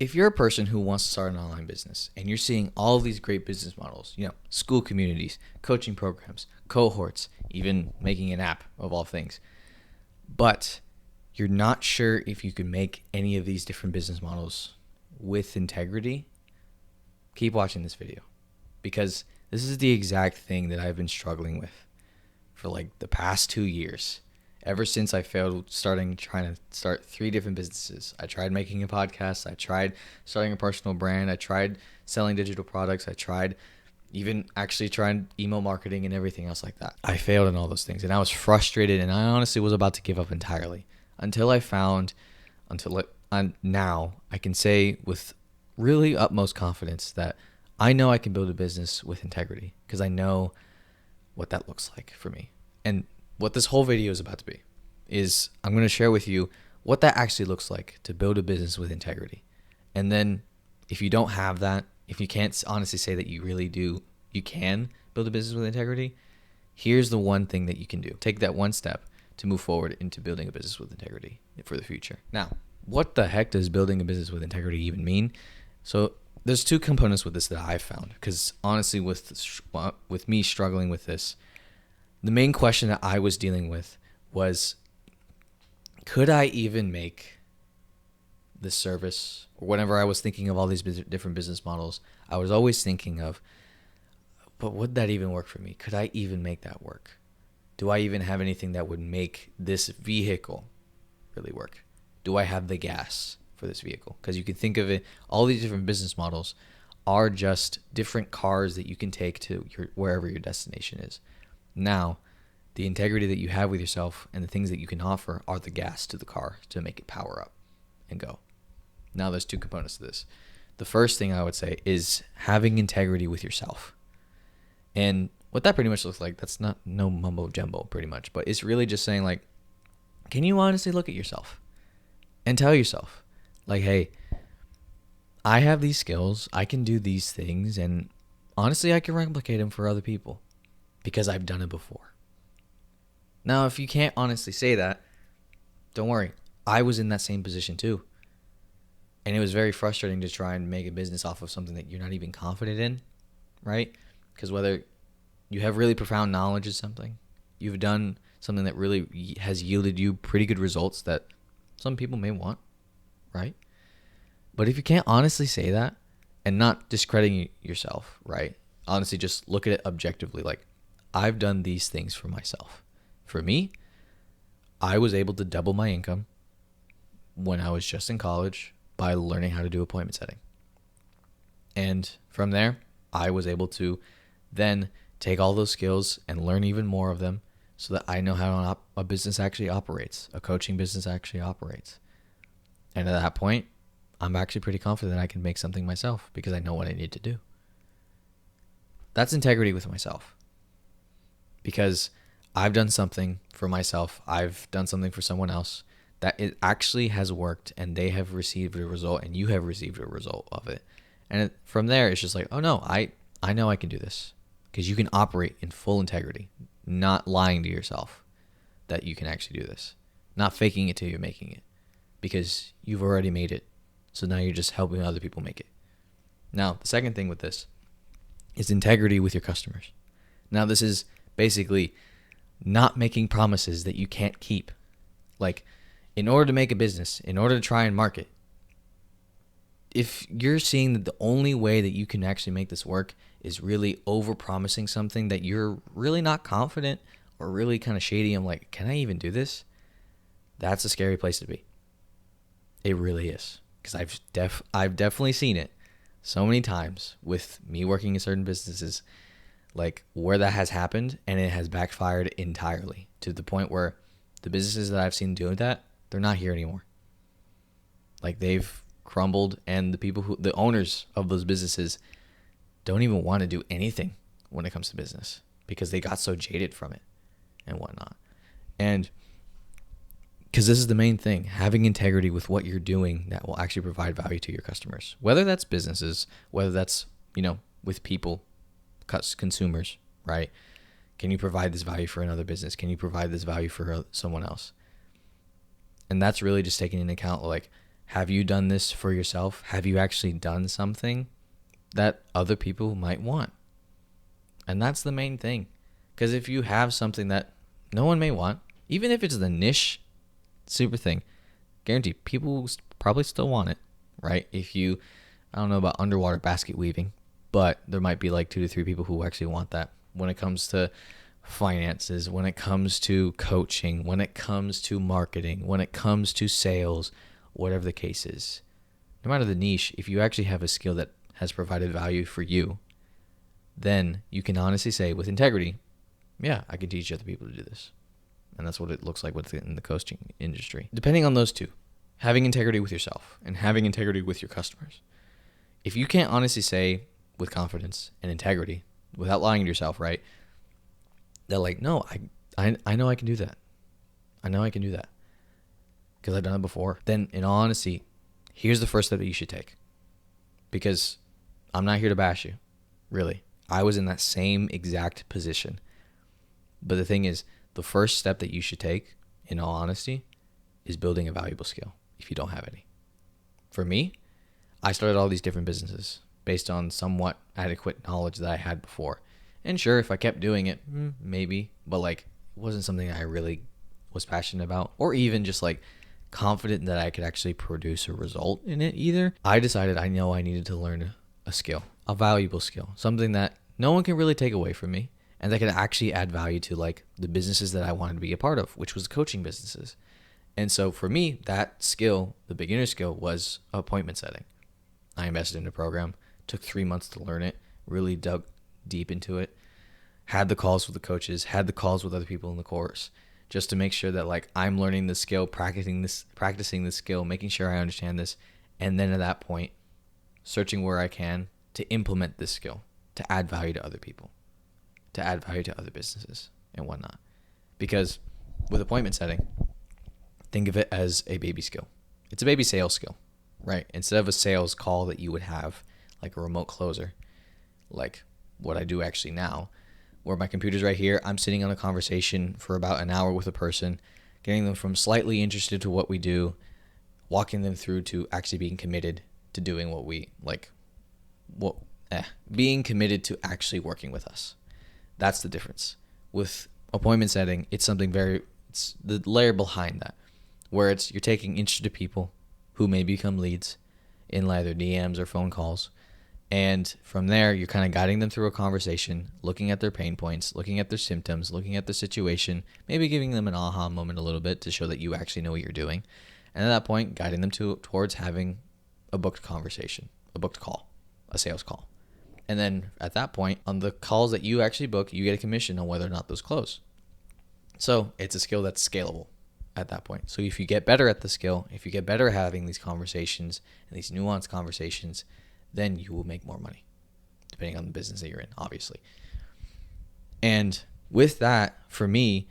if you're a person who wants to start an online business and you're seeing all of these great business models, school communities, coaching programs, cohorts, even making an app of all things, but you're not sure if you can make any of these different business models with integrity, keep watching this video, because this is the exact thing that I've been struggling with for like the past 2 years. Ever since I failed trying to start 3 different businesses. I tried making a podcast. I tried starting a personal brand. I tried selling digital products. I tried even actually trying email marketing and everything else like that. I failed in all those things, and I was frustrated, and I honestly was about to give up entirely now I can say with really utmost confidence that I know I can build a business with integrity, because I know what that looks like for me. And what this whole video is about to be is I'm going to share with you what that actually looks like to build a business with integrity. And then if you don't have that, if you can't honestly say that you can build a business with integrity, here's the one thing that you can do. Take that one step to move forward into building a business with integrity for the future. Now, what the heck does building a business with integrity even mean? So there's 2 components with this that I've found, because honestly with me struggling with this, the main question that I was dealing with was, could I even make this service, or whenever I was thinking of all these different business models, I was always thinking of, but would that even work for me? Could I even make that work? Do I even have anything that would make this vehicle really work? Do I have the gas for this vehicle? Because you can think of it, all these different business models are just different cars that you can take to wherever your destination is. Now, the integrity that you have with yourself and the things that you can offer are the gas to the car to make it power up and go. Now, there's 2 components to this. The first thing I would say is having integrity with yourself. And what that pretty much looks like, that's not no mumbo jumbo pretty much, but it's really just saying, like, can you honestly look at yourself and tell yourself, like, hey, I have these skills, I can do these things, and honestly, I can replicate them for other people because I've done it before. Now, if you can't honestly say that, don't worry. I was in that same position too. And it was very frustrating to try and make a business off of something that you're not even confident in, right? Because whether you have really profound knowledge of something, you've done something that really has yielded you pretty good results that some people may want, right? But if you can't honestly say that and not discrediting yourself, right? Honestly, just look at it objectively. Like, I've done these things for myself. For me, I was able to double my income when I was just in college by learning how to do appointment setting. And from there, I was able to then take all those skills and learn even more of them so that I know how a business actually operates, a coaching business actually operates. And at that point, I'm actually pretty confident I can make something myself because I know what I need to do. That's integrity with myself. Because I've done something for myself, I've done something for someone else that it actually has worked, and they have received a result, and you have received a result of it. And from there, it's just like, oh no, I know I can do this. Because you can operate in full integrity, not lying to yourself that you can actually do this. Not faking it till you're making it. Because you've already made it. So now you're just helping other people make it. Now, the second thing with this is integrity with your customers. Now, this is basically not making promises that you can't keep. Like, in order to make a business, in order to try and market, if you're seeing that the only way that you can actually make this work is really over-promising something that you're really not confident or really kind of shady, I'm like, can I even do this? That's a scary place to be. It really is. Because I've definitely seen it so many times with me working in certain businesses, like where that has happened and it has backfired entirely to the point where the businesses that I've seen doing that, they're not here anymore. Like, they've crumbled, and the owners of those businesses don't even want to do anything when it comes to business because they got so jaded from it and whatnot. And because this is the main thing, having integrity with what you're doing that will actually provide value to your customers, whether that's businesses, whether that's, with people, consumers, right? Can you provide this value for another business? Can you provide this value for someone else? And that's really just taking into account, like, Have you done this for yourself? Have you actually done something that other people might want? And that's the main thing. Because if you have something that no one may want, even if it's the niche super thing, guarantee people will probably still want it, right? I don't know about underwater basket weaving, but there might be like 2 to 3 people who actually want that. When it comes to finances, when it comes to coaching, when it comes to marketing, when it comes to sales, whatever the case is, no matter the niche, if you actually have a skill that has provided value for you, then you can honestly say with integrity, yeah, I can teach other people to do this. And that's what it looks like within the coaching industry. Depending on those two, having integrity with yourself and having integrity with your customers. If you can't honestly say with confidence and integrity, without lying to yourself, right, that like, no, I know I can do that. I know I can do that because I've done it before. Then in all honesty, here's the first step that you should take, because I'm not here to bash you, really. I was in that same exact position. But the thing is, the first step that you should take, in all honesty, is building a valuable skill if you don't have any. For me, I started all these different businesses based on somewhat adequate knowledge that I had before. And sure, if I kept doing it, maybe, but like it wasn't something I really was passionate about, or even just like confident that I could actually produce a result in it either. I decided I know I needed to learn a skill, a valuable skill, something that no one can really take away from me, and that could actually add value to like the businesses that I wanted to be a part of, which was coaching businesses. And so for me, that skill, the beginner skill, was appointment setting. I invested in a program, took 3 months to learn it, really dug deep into it, had the calls with the coaches, had the calls with other people in the course, just to make sure that like I'm learning the skill, practicing this skill, making sure I understand this. And then at that point, searching where I can to implement this skill, to add value to other people, to add value to other businesses and whatnot. Because with appointment setting, think of it as a baby skill. It's a baby sales skill, right? Instead of a sales call that you would have, like a remote closer, like what I do actually now, where my computer's right here, I'm sitting on a conversation for about an hour with a person, getting them from slightly interested to what we do, walking them through to actually being committed to doing what we like, being committed to actually working with us. That's the difference. With appointment setting, it's the layer behind that, where you're taking interested people who may become leads in either DMs or phone calls. And from there, you're kind of guiding them through a conversation, looking at their pain points, looking at their symptoms, looking at the situation, maybe giving them an aha moment a little bit to show that you actually know what you're doing. And at that point, guiding them towards having a booked conversation, a booked call, a sales call. And then at that point, on the calls that you actually book, you get a commission on whether or not those close. So it's a skill that's scalable at that point. So if you get better at the skill, if you get better at having these conversations and these nuanced conversations, then you will make more money, depending on the business that you're in, obviously. And with that, for me,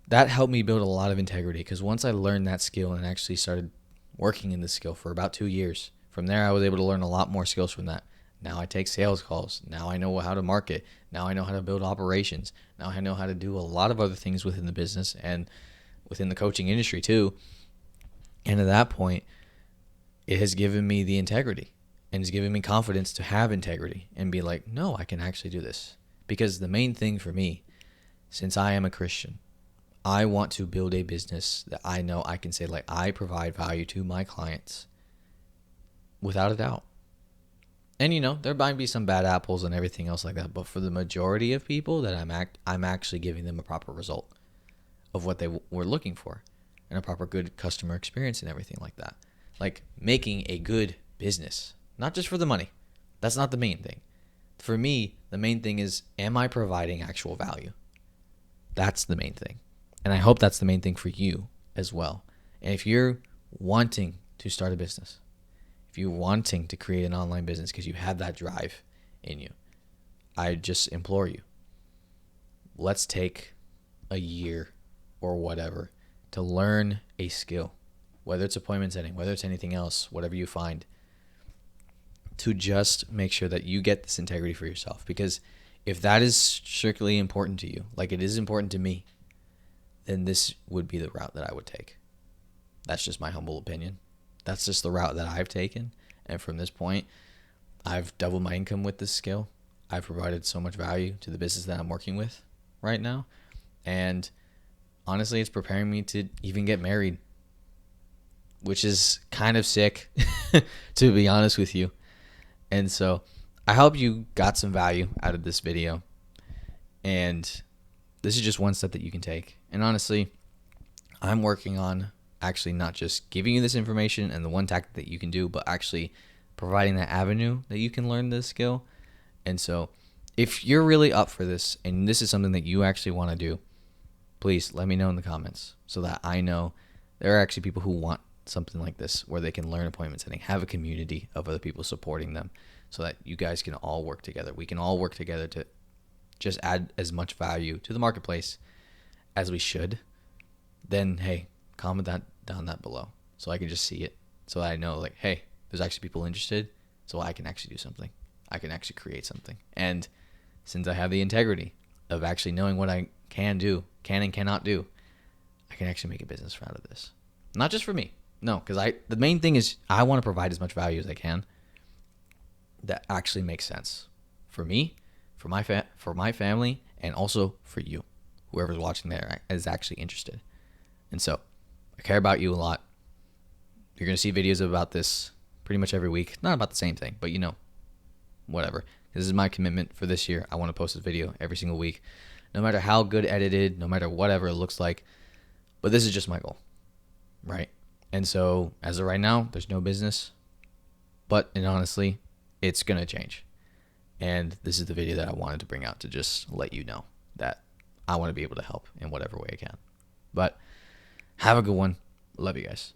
that helped me build a lot of integrity, because once I learned that skill and actually started working in this skill for about 2 years, from there I was able to learn a lot more skills from that. Now I take sales calls. Now I know how to market. Now I know how to build operations. Now I know how to do a lot of other things within the business and within the coaching industry too. And at that point, it has given me the integrity and it's given me confidence to have integrity and be like, no, I can actually do this. Because the main thing for me, since I am a Christian, I want to build a business that I know I can say, like, I provide value to my clients without a doubt. And, there might be some bad apples and everything else like that, but for the majority of people that I'm actually giving them a proper result of what they were looking for and a proper good customer experience and everything like that. Like making a good business, not just for the money. That's not the main thing. For me, the main thing is, am I providing actual value? That's the main thing. And I hope that's the main thing for you as well. And if you're wanting to start a business, if you're wanting to create an online business because you have that drive in you, I just implore you, let's take a year or whatever to learn a skill, whether it's appointment setting, whether it's anything else, whatever you find, to just make sure that you get this integrity for yourself. Because if that is strictly important to you, like it is important to me, then this would be the route that I would take. That's just my humble opinion. that's just the route that I've taken. And from this point, I've doubled my income with this skill. I've provided so much value to the business that I'm working with right now. And honestly, it's preparing me to even get married, which is kind of sick, to be honest with you. And so I hope you got some value out of this video. And this is just one step that you can take. And honestly, I'm working on actually not just giving you this information and the one tactic that you can do, but actually providing that avenue that you can learn this skill. And so if you're really up for this and this is something that you actually want to do, please let me know in the comments so that I know there are actually people who want something like this where they can learn appointment setting, have a community of other people supporting them so that you guys can all work together. We can all work together to just add as much value to the marketplace as we should. Then, hey, comment that down that below so I can just see it, so that I know, like, hey, there's actually people interested, so I can actually do something. I can actually create something. And since I have the integrity of actually knowing what I can do, can and cannot do, I can actually make a business out of this. Not just for me. No, because the main thing is I want to provide as much value as I can that actually makes sense for me, for my family, and also for you, whoever's watching there is actually interested. And so I care about you a lot. You're going to see videos about this pretty much every week. Not about the same thing, but whatever. This is my commitment for this year. I want to post a video every single week, no matter how good edited, no matter whatever it looks like. But this is just my goal, right? And so as of right now, there's no business. And honestly, it's going to change. And this is the video that I wanted to bring out to just let you know that I want to be able to help in whatever way I can. But have a good one. Love you guys.